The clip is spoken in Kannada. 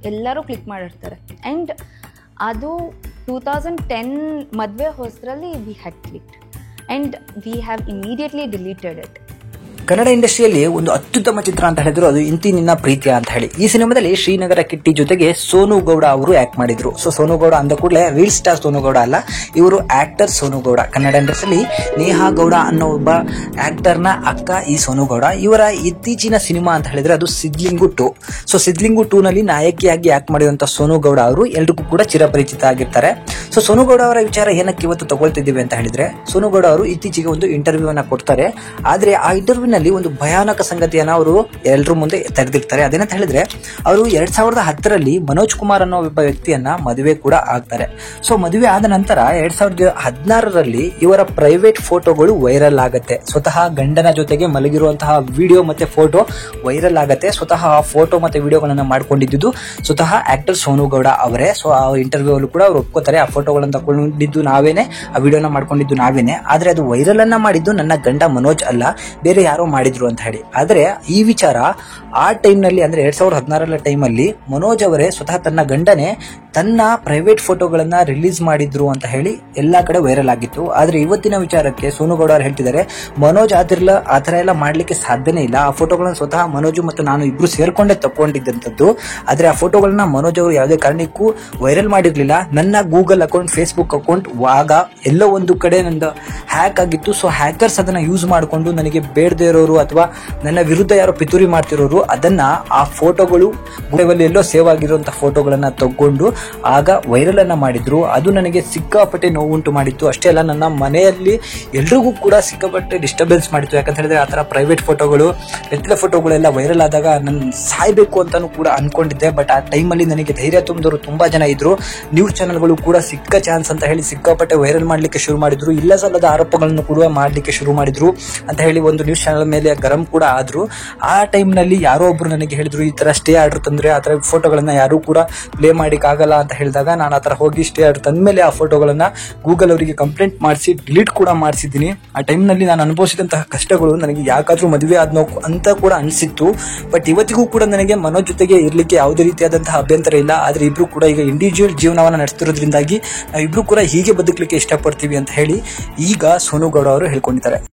ಎಲ್ಲರೂ ಕ್ಲಿಕ್ ಮಾಡಿರ್ತಾರೆ. ಆ್ಯಂಡ್ ಅದು 2010 ಮದುವೆ ಹೊಸರಲ್ಲಿ we had clicked and we have immediately deleted it. Kannada ಇಂಡಸ್ಟ್ರಿಯಲ್ಲಿ ಒಂದು ಅತ್ಯುತ್ತಮ ಚಿತ್ರ ಅಂತ ಹೇಳಿದ್ರು ಅದು ಇಂತಿ ನಿನ್ನ ಪ್ರೀತಿಯ ಅಂತ ಹೇಳಿ. ಈ ಸಿನಿಮಾದಲ್ಲಿ ಶ್ರೀನಗರ ಕಿಟ್ಟಿ ಜೊತೆಗೆ ಸೋನು ಗೌಡ ಅವರು ಆಕ್ಟ್ ಮಾಡಿದ್ರು. ಸೊ ಸೋನು ಗೌಡ ಅಂದ ಕೂಡಲೇ ರೀಲ್ ಸ್ಟಾರ್ ಸೋನು ಗೌಡ ಅಲ್ಲ, ಇವರು ಆಕ್ಟರ್ ಸೋನು ಗೌಡ. ಕನ್ನಡ ಇಂಡಸ್ಟ್ರಿಯಲ್ಲಿ ನೇಹಾ ಗೌಡ ಅನ್ನೋ ಒಬ್ಬ ಆಕ್ಟರ್ನ ಅಕ್ಕ ಈ ಸೋನು ಗೌಡ. ಇವರ ಇತ್ತೀಚಿನ ಸಿನಿಮಾ ಅಂತ ಹೇಳಿದ್ರೆ ಅದು ಸಿದ್ಲಿಂಗು 2. ಸೊ ಸಿದ್ಲಿಂಗು 2 ನಲ್ಲಿ ನಾಯಕಿಯಾಗಿ ಆಕ್ಟ್ ಮಾಡಿರುವಂತಹ ಸೋನು ಗೌಡ ಅವರು ಎಲ್ರಿಗೂ ಕೂಡ ಚಿರಪರಿಚಿತ ಆಗಿರ್ತಾರೆ. ಸೊ ಸೋನು ಗೌಡ ಅವರ ವಿಚಾರ ಏನಕ್ಕೆ ಇವತ್ತು ತಗೊಳ್ತಿದ್ದೀವಿ ಅಂತ ಹೇಳಿದ್ರೆ, ಸೋನು ಗೌಡ ಅವರು ಇತ್ತೀಚೆಗೆ ಒಂದು ಇಂಟರ್ವ್ಯೂ ಅನ್ನ ಕೊಡ್ತಾರೆ. ಆದ್ರೆ ಆ ಇಂಟರ್ವ್ಯೂ ಒಂದು ಭಯಾನಕ ಸಂಗತಿಯನ್ನ ಅವರು ಎಲ್ಲರ ಮುಂದೆ ತೆರೆದಿರ್ತಾರೆ. ಅದೇನಂತ ಹೇಳಿದ್ರೆ, ಅವರು 2010ರಲ್ಲಿ ಮನೋಜ್ ಕುಮಾರ್ ಅನ್ನೋ ಒಬ್ಬ ವ್ಯಕ್ತಿಯನ್ನ ಮದುವೆ ಕೂಡ ಆಗ್ತಾರೆ. ಸೊ ಮದುವೆ ಆದ ನಂತರ 2016ರಲ್ಲಿ ಇವರ ಪ್ರೈವೇಟ್ ಫೋಟೋಗಳು ವೈರಲ್ ಆಗತ್ತೆ. ಸ್ವತಃ ಗಂಡನ ಜೊತೆಗೆ ಮಲಗಿರುವಂತಹ ವಿಡಿಯೋ ಮತ್ತೆ ಫೋಟೋ ವೈರಲ್ ಆಗತ್ತೆ. ಸ್ವತಃ ಆ ಫೋಟೋ ಮತ್ತೆ ವಿಡಿಯೋಗಳನ್ನ ಮಾಡ್ಕೊಂಡಿದ್ದು ಸ್ವತಃ ಆಕ್ಟರ್ ಸೋನು ಗೌಡ ಅವರೇ. ಸೊ ಆ ಇಂಟರ್ವ್ಯೂ ಅಲ್ಲೂ ಕೂಡ ಅವ್ರು ಒಪ್ಕೋತಾರೆ, ಆ ಫೋಟೋಗಳನ್ನ ತಗೊಂಡಿದ್ದು ನಾವೇನೆ, ಆ ವಿಡಿಯೋನ ಮಾಡ್ಕೊಂಡಿದ್ದು ನಾವೇನೆ. ಆದ್ರೆ ಅದು ವೈರಲ್ ಅನ್ನ ಮಾಡಿದ್ದು ನನ್ನ ಗಂಡ ಮನೋಜ್ ಅಲ್ಲ, ಬೇರೆ ಯಾರೋ ಮಾಡಿದ್ರು ಅಂತ ಹೇಳಿ. ಆದ್ರೆ ಈ ವಿಚಾರ ಆ ಟೈಮ್ ನಲ್ಲಿ ಅಂದ್ರೆ 2016ರ ಟೈಮಲ್ಲಿ ಮನೋಜ್ ಅವರೇ ಸ್ವತಃ ತನ್ನ ಗಂಡನೇ ತನ್ನ ಪ್ರೈವೇಟ್ ಫೋಟೋಗಳನ್ನ ರಿಲೀಸ್ ಮಾಡಿದ್ರು ಅಂತ ಹೇಳಿ ಎಲ್ಲಾ ಕಡೆ ವೈರಲ್ ಆಗಿತ್ತು. ಆದ್ರೆ ಇವತ್ತಿನ ವಿಚಾರಕ್ಕೆ ಸೋನು ಗೌಡ ಅವರು ಹೇಳ್ತಿದ್ದಾರೆ, ಮನೋಜ್ ಆ ತರ ಎಲ್ಲ ಮಾಡ್ಲಿಕ್ಕೆ ಸಾಧ್ಯನೇ ಇಲ್ಲ. ಆ ಫೋಟೋಗಳನ್ನ ಸ್ವತಃ ಮನೋಜ್ ಮತ್ತು ನಾನು ಇಬ್ರು ಸೇರ್ಕೊಂಡೇ ತಕೊಂಡಿದ್ದಂಥದ್ದು. ಆದ್ರೆ ಆ ಫೋಟೋಗಳನ್ನ ಮನೋಜ್ ಅವರು ಯಾವುದೇ ಕಾರಣಕ್ಕೂ ವೈರಲ್ ಮಾಡಿರ್ಲಿಲ್ಲ. ನನ್ನ ಗೂಗಲ್ ಅಕೌಂಟ್, ಫೇಸ್ಬುಕ್ ಅಕೌಂಟ್ ಆಗ ಎಲ್ಲೋ ಒಂದು ಕಡೆ ನಂದು ಹ್ಯಾಕ್ ಆಗಿತ್ತು. ಸೊ ಹ್ಯಾಕರ್ಸ್ ಅದನ್ನ ಯೂಸ್ ಮಾಡಿಕೊಂಡು ನನಗೆ ಬೇಡದೇ ಇರೋರು ಅಥವಾ ನನ್ನ ವಿರುದ್ಧ ಯಾರೋ ಪಿತೂರಿ ಮಾಡ್ತಿರೋರು ಅದನ್ನ ಆ ಫೋಟೋಗಳು ಎಲ್ಲೋ ಸೇವ್ ಆಗಿರುವಂತಹ ಫೋಟೋಗಳನ್ನ ತಗೊಂಡು ಆಗ ವೈರಲ್ ಅನ್ನ ಮಾಡಿದ್ರು. ಅದು ನನಗೆ ಸಿಕ್ಕಾಪಟ್ಟೆ ನೋವುಂಟು ಮಾಡಿತ್ತು. ಅಷ್ಟೇ ಅಲ್ಲ, ನನ್ನ ಮನೆಯಲ್ಲಿ ಎಲ್ರಿಗೂ ಕೂಡ ಸಿಕ್ಕಾಪಟ್ಟೆ ಡಿಸ್ಟರ್ಬೆನ್ಸ್ ಮಾಡಿತ್ತು. ಯಾಕಂತ ಹೇಳಿದ್ರೆ ಆ ತರ ಪ್ರೈವೇಟ್ ಫೋಟೋಗಳು, ಎತ್ತಲ ಫೋಟೋಗಳೆಲ್ಲ ವೈರಲ್ ಆದಾಗ ನಾನು ಸಾಯ್ಬೇಕು ಅಂತಾನು ಕೂಡ ಅನ್ಕೊಂಡಿದ್ದೆ. ಬಟ್ ಆ ಟೈಮಲ್ಲಿ ನನಗೆ ಧೈರ್ಯ ತುಂಬಿದವರು ತುಂಬಾ ಜನ ಇದ್ರು. ನ್ಯೂಸ್ ಚಾನೆಲ್ಗಳು ಕೂಡ ಸಿಕ್ಕ ಚಾನ್ಸ್ ಅಂತ ಹೇಳಿ ಸಿಕ್ಕಾಪಟ್ಟೆ ವೈರಲ್ ಮಾಡ್ಲಿಕ್ಕೆ ಶುರು ಮಾಡಿದ್ರು. ಇಲ್ಲ ಸಲ್ಲದ ಆರೋಪಗಳನ್ನು ಕೂಡ ಮಾಡ್ಲಿಕ್ಕೆ ಶುರು ಮಾಡಿದ್ರು ಅಂತ ಹೇಳಿ ಒಂದು ನ್ಯೂಸ್ ಚಾನೆಲ್ ಮೇಲೆ ಗರಂ ಕೂಡ ಆದ್ರು. ಆ ಟೈಮ್ ನಲ್ಲಿ ಯಾರೋ ಒಬ್ರು ನನಗೆ ಹೇಳಿದ್ರು, ಈ ತರ ಸ್ಟೇ ಆರ್ಡರ್ ತಂದ್ರೆ ಆ ತರ ಫೋಟೋಗಳನ್ನ ಯಾರು ಕೂಡ ಪ್ಲೇ ಮಾಡಿಕ್ ಆಗಲ್ಲ ಅಂತ ಹೇಳಿದಾಗ ನಾನು ಆ ತರ ಹೋಗಿ ಸ್ಟೇ ಆರ್ಡರ್ ತಂದ್ಮೇಲೆ ಆ ಫೋಟೋಗಳನ್ನ ಗೂಗಲ್ ಅವರಿಗೆ ಕಂಪ್ಲೇಂಟ್ ಮಾಡಿಸಿ ಡಿಲೀಟ್ ಕೂಡ ಮಾಡಿಸಿದ್ದೀನಿ. ಆ ಟೈಮ್ ನಲ್ಲಿ ನಾನು ಅನುಭವಿಸಿದಂತಹ ಕಷ್ಟಗಳು ನನಗೆ ಯಾಕಾದ್ರೂ ಮದುವೆ ಆದ್ನೋ ಅಂತ ಕೂಡ ಅನಿಸಿತ್ತು. ಬಟ್ ಇವತ್ತಿಗೂ ಕೂಡ ನನಗೆ ಮನೋಜ್ ಜೊತೆಗೆ ಇರ್ಲಿಕ್ಕೆ ಯಾವುದೇ ರೀತಿಯಾದಂತಹ ಅಭ್ಯಂತರ ಇಲ್ಲ. ಆದ್ರೆ ಇಬ್ರು ಕೂಡ ಈಗ ಇಂಡಿವಿಜುವಲ್ ಜೀವನವನ್ನ ನಡೆಸ್ತಿರೋದ್ರಿಂದಾಗಿ ನಾವಿಬ್ರು ಕೂಡ ಹೀಗೆ ಬದುಕಲಿಕ್ಕೆ ಇಷ್ಟಪಡ್ತೀವಿ ಅಂತ ಹೇಳಿ ಈಗ ಸೋನು ಗೌಡ ಅವರು ಹೇಳ್ಕೊಂಡಿದ್ದಾರೆ.